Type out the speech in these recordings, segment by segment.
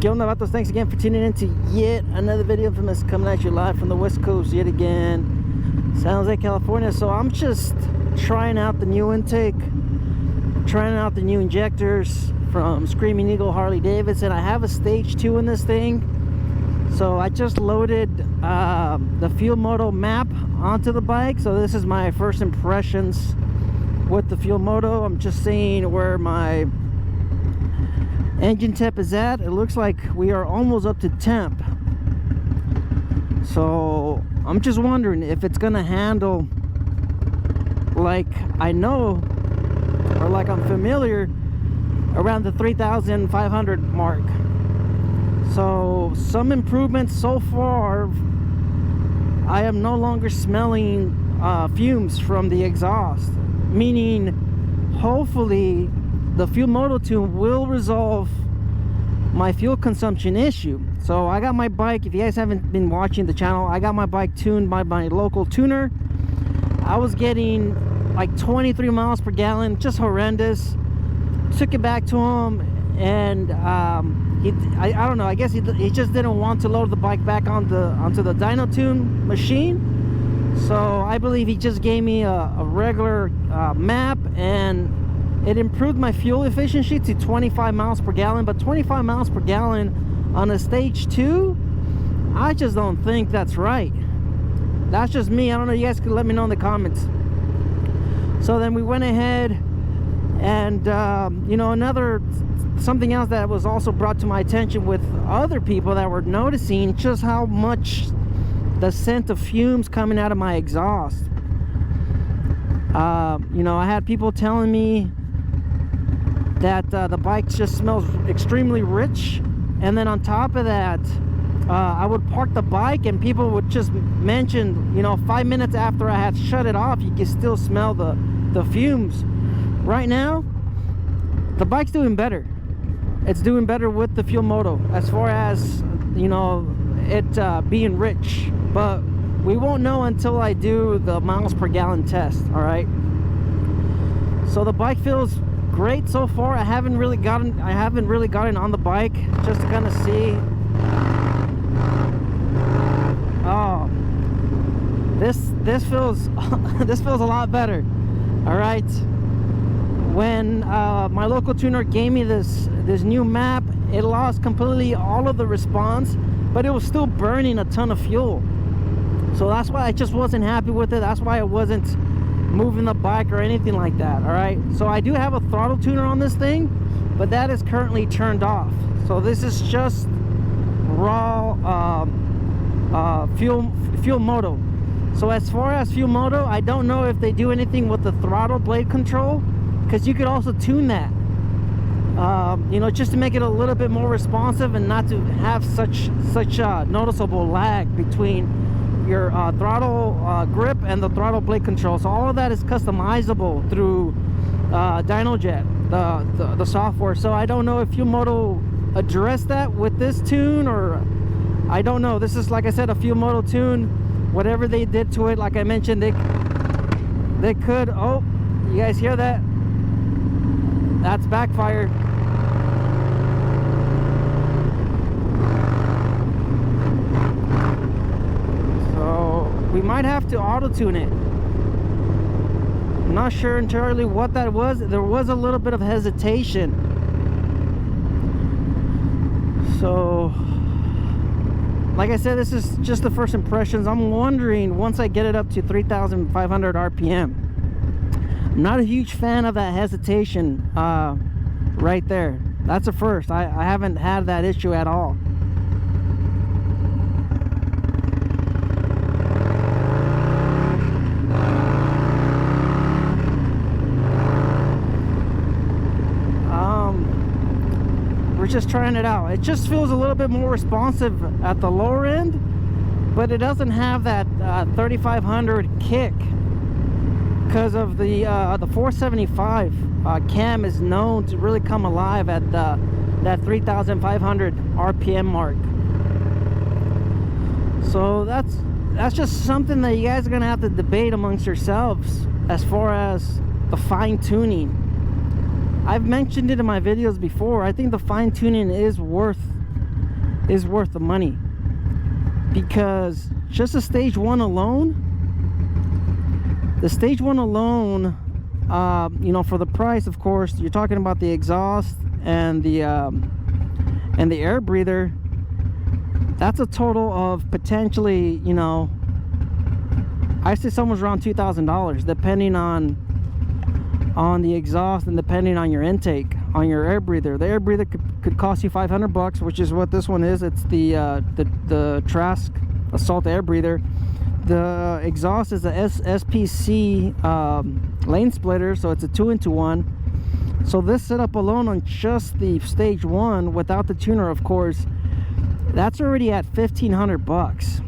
¿Qué onda, vatos? Thanks again for tuning in to yet another video of Infamous, coming at you live from the West Coast yet again, San Jose, California. So I'm just trying out the new intake, trying out the new injectors from Screaming Eagle Harley-Davidson. I have a stage 2 in this thing, so I just loaded the Fuel Moto map onto the bike. So this is my first impressions with the Fuel Moto. I'm just seeing where my engine temp is at. It looks like we are almost up to temp, so I'm just wondering if it's gonna handle like I know, or like I'm familiar, around the 3,500 mark. So some improvements so far. I am no longer smelling fumes from the exhaust, meaning hopefully the Fuel Moto tune will resolve my fuel consumption issue. So I got my bike, if you guys haven't been watching the channel, I got my bike tuned by my local tuner. I was getting like 23 miles per gallon, just horrendous. Took it back to him, and I don't know, I guess he just didn't want to load the bike back onto the dyno tune machine. So I believe he just gave me a regular map, and it improved my fuel efficiency to 25 miles per gallon. But 25 miles per gallon on a stage 2, I just don't think that's right. That's just me. I don't know, you guys can let me know in the comments. So then we went ahead and you know, something else that was also brought to my attention with other people that were noticing just how much the scent of fumes coming out of my exhaust. You know, I had people telling me that the bike just smells extremely rich, and then on top of that, I would park the bike and people would just mention, you know, 5 minutes after I had shut it off, you can still smell the fumes. Right now, the bike's doing better. It's doing better with the Fuel Moto as far as, you know, it being rich, but we won't know until I do the miles per gallon test. All right, so the bike feels great so far. I haven't really gotten on the bike just to kind of see. Oh, this feels this feels a lot better. All right, when my local tuner gave me this new map, it lost completely all of the response, but it was still burning a ton of fuel. So that's why I just wasn't happy with it. That's why I wasn't moving the bike or anything like that. All right, so I do have a throttle tuner on this thing, but that is currently turned off. So this is just raw Fuel Moto. So as far as Fuel Moto, I don't know if they do anything with the throttle blade control, because you could also tune that, you know, just to make it a little bit more responsive and not to have such noticeable lag between your throttle grip and the throttle blade control. So all of that is customizable through DynoJet, the software. So I don't know if Fuel Moto addressed that with this tune, or I don't know. This is, like I said, a Fuel Moto tune. Whatever they did to it, like I mentioned, they could. Oh, you guys hear that? That's backfired. We might have to auto-tune it. I'm not sure entirely what that was. There was a little bit of hesitation. So, like I said, this is just the first impressions. I'm wondering, once I get it up to 3,500 RPM. I'm not a huge fan of that hesitation right there. That's a first. I haven't had that issue at all. We're just trying it out. It just feels a little bit more responsive at the lower end, but it doesn't have that 3,500 kick, because of the 475 cam is known to really come alive at that 3,500 RPM mark. So that's just something that you guys are gonna have to debate amongst yourselves as far as the fine tuning. I've mentioned it in my videos before. I think the fine tuning is worth is worth the money, because just the stage one alone, you know, for the price, of course, you're talking about the exhaust and the air breather. That's a total of potentially, you know, I say somewhere around $2,000, depending on the exhaust and depending on your intake, on your air breather. The air breather could cost you $500, which is what this one is. It's the Trask Assault air breather. The exhaust is a SPC lane splitter, so it's a 2-into-1. So this setup alone on just the stage one, without the tuner, of course, that's already at $1,500.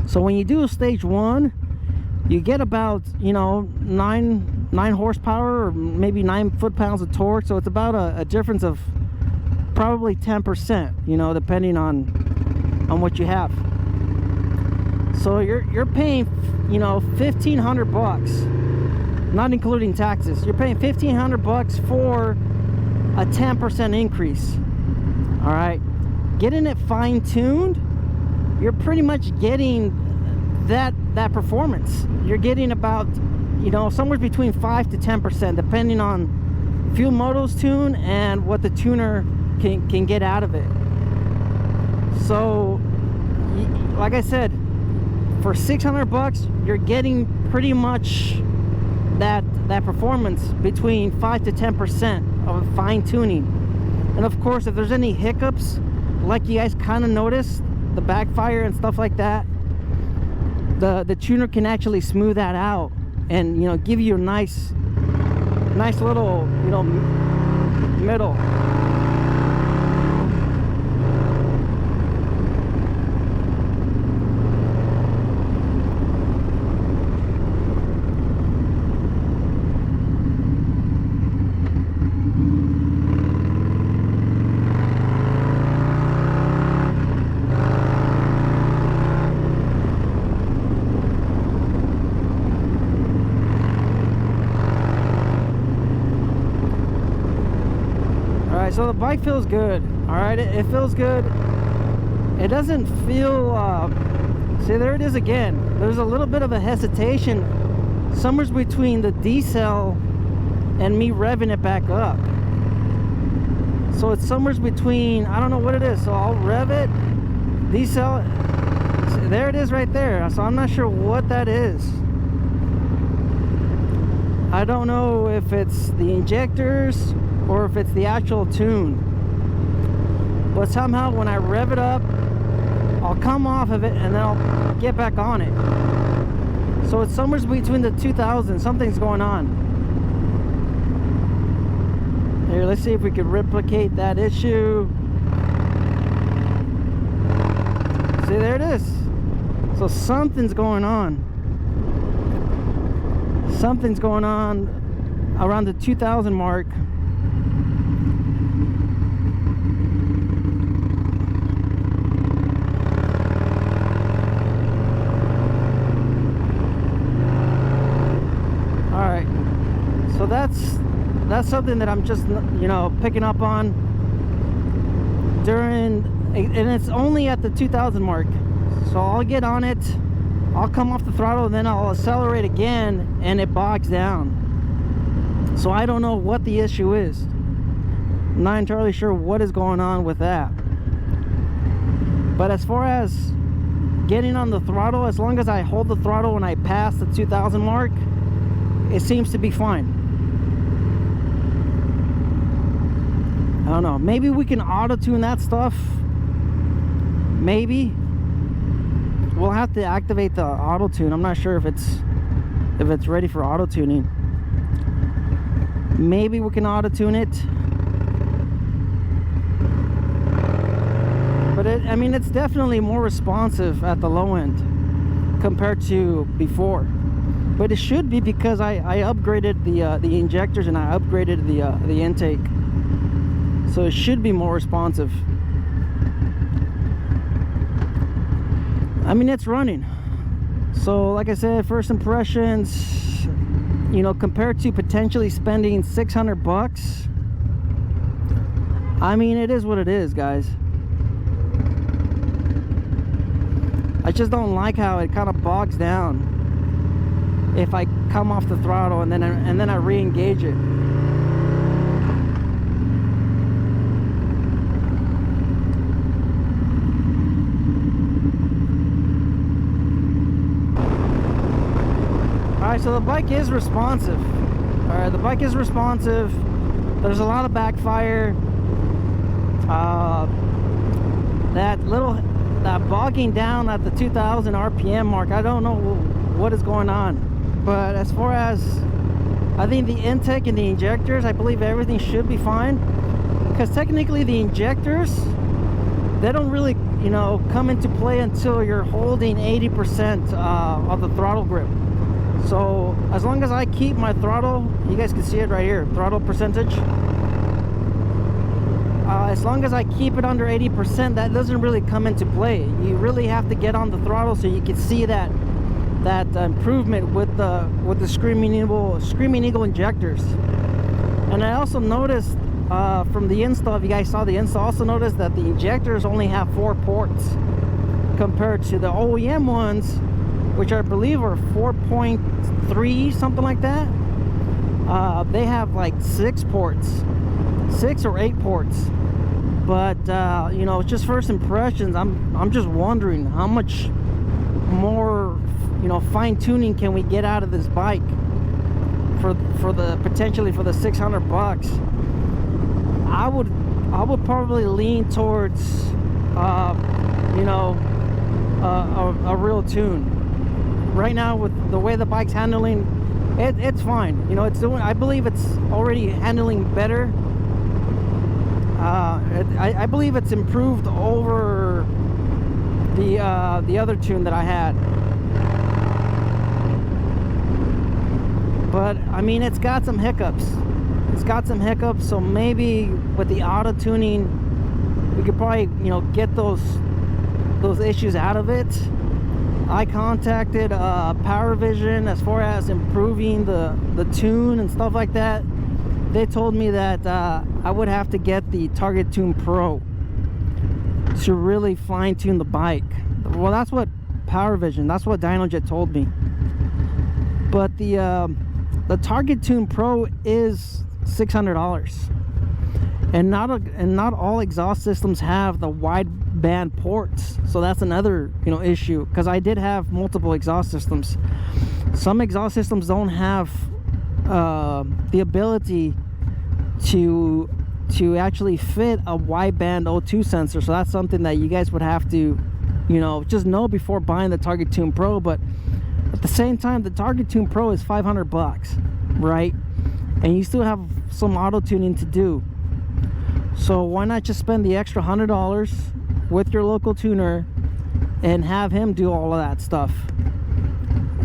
So when you do a stage one, you get about, you know, 9 horsepower, or maybe 9 foot-pounds of torque. So it's about a difference of probably 10%, you know, depending on what you have. So you're paying, you know, $1,500, not including taxes. You're paying $1,500 for a 10% increase. All right, getting it fine-tuned, you're pretty much getting that performance. You're getting about, you know, somewhere between 5 to 10%, depending on Flo-Moto's tune and what the tuner can get out of it. So, like I said, for $600, you're getting pretty much that performance between 5 to 10% of fine-tuning. And of course, if there's any hiccups, like you guys kind of noticed, the backfire and stuff like that, the tuner can actually smooth that out and, you know, give you a nice little, you know, middle. So the bike feels good. All right, it feels good. It doesn't feel see, there it is again. There's a little bit of a hesitation somewhere between the decel and me revving it back up. So it's somewhere between, I don't know what it is. So I'll rev it, decel, there it is right there. So I'm not sure what that is. I don't know if it's the injectors or if it's the actual tune, but somehow when I rev it up, I'll come off of it and then I'll get back on it. So it's somewhere between the 2000. Something's going on here. Let's see if we could replicate that issue. See, there it is. So something's going on. Something's going on around the 2000 mark. So that's something that I'm just, you know, picking up on during, and it's only at the 2000 mark. So I'll get on it, I'll come off the throttle, and then I'll accelerate again, and it bogs down. So I don't know what the issue is. I'm not entirely sure what is going on with that. But as far as getting on the throttle, as long as I hold the throttle when I pass the 2000 mark, it seems to be fine. I don't know, maybe we can auto-tune that stuff. Maybe we'll have to activate the auto-tune. I'm not sure if it's ready for auto-tuning. Maybe we can auto-tune it. But I mean, it's definitely more responsive at the low end compared to before. But it should be because I upgraded the injectors and I upgraded the intake. So it should be more responsive. I mean, it's running. So like I said, first impressions, you know, compared to potentially spending $600, I mean, it is what it is, guys. I just don't like how it kind of bogs down if I come off the throttle and then I re-engage it. Alright, so the bike is responsive. Alright, the bike is responsive. There's a lot of backfire. That bogging down at the 2000 RPM mark, I don't know what is going on. But as far as, I think the intake and the injectors, I believe everything should be fine. Because technically the injectors, they don't really, you know, come into play until you're holding 80% of the throttle grip. So as long as I keep my throttle, you guys can see it right here, throttle percentage. As long as I keep it under 80%, that doesn't really come into play. You really have to get on the throttle so you can see that improvement with the Screaming Eagle injectors. And I also noticed from the install, if you guys saw the install, also noticed that the injectors only have 4 ports compared to the OEM ones, which I believe are 4.3, something like that. They have like 6 ports, 6 or 8 ports. But you know, just first impressions, I'm just wondering how much more, you know, fine-tuning can we get out of this bike for the potentially for the 600 bucks. I would probably lean towards you know, a real tune. Right now, with the way the bike's handling, it's fine. You know, it's doing, I believe it's already handling better. I believe it's improved over the other tune that I had. But I mean, it's got some hiccups. It's got some hiccups, so maybe with the auto tuning, we could probably, you know, get those issues out of it. I contacted Power Vision as far as improving the tune and stuff like that. They told me that I would have to get the Target Tune Pro to really fine-tune the bike. Well, that's what Power Vision, that's what Dynojet told me. But the Target Tune Pro is $600, and not all exhaust systems have the wide band ports. So that's another, you know, issue, because I did have multiple exhaust systems. Some exhaust systems don't have the ability to actually fit a wideband O2 sensor. So that's something that you guys would have to, you know, just know before buying the Target Tune Pro. But at the same time, the Target Tune Pro is 500 bucks, right? And you still have some auto tuning to do. So why not just spend the extra $100 with your local tuner and have him do all of that stuff,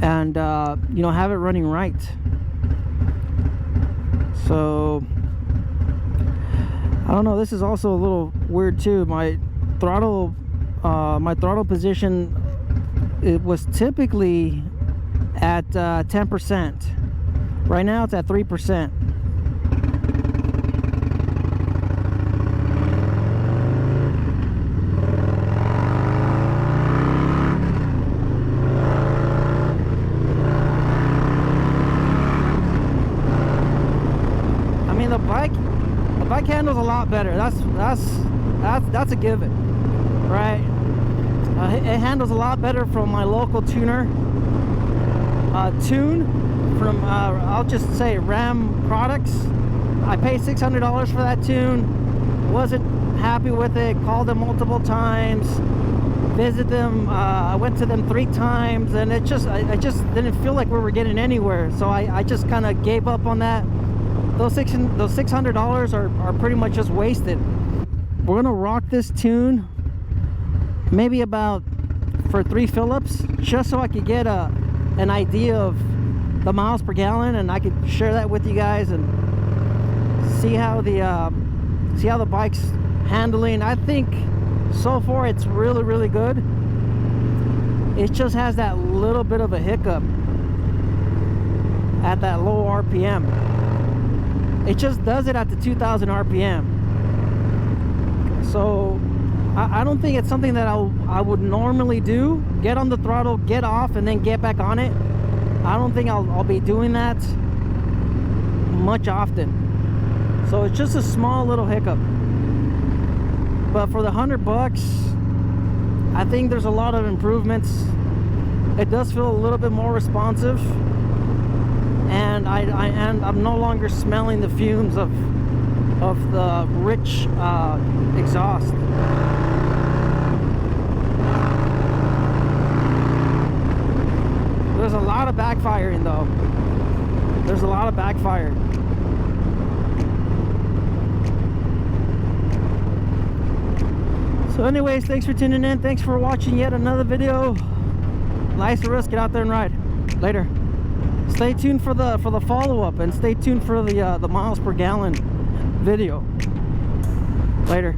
and you know, have it running right. So I don't know, this is also a little weird too. My throttle position, it was typically at 10%. Right now it's at 3%. The bike handles a lot better. That's a given, right? It handles a lot better from my local tuner. Tune from I'll just say Ram Products. I paid $600 for that tune. Wasn't happy with it. Called them multiple times. Visited them. I went to them 3 times, and I just didn't feel like we were getting anywhere. So I just kind of gave up on that. Those $600 are pretty much just wasted. We're gonna rock this tune maybe about for 3 fill-ups, just so I could get an idea of the miles per gallon, and I could share that with you guys and see how the bike's handling. I think so far it's really good. It just has that little bit of a hiccup at that low RPM. It just does it at the 2000 RPM. So I don't think it's something that I would normally do. Get on the throttle, get off, and then get back on it. I don't think I'll be doing that much often. So it's just a small little hiccup. But for the $100, I think there's a lot of improvements. It does feel a little bit more responsive, and I'm no longer smelling the fumes of the rich exhaust. There's a lot of backfiring though. There's a lot of backfire. So anyways, thanks for tuning in. Thanks for watching yet another video. Life's a risk. Get out there and ride. Later. Stay tuned for the follow-up, and stay tuned for the miles per gallon video. Later.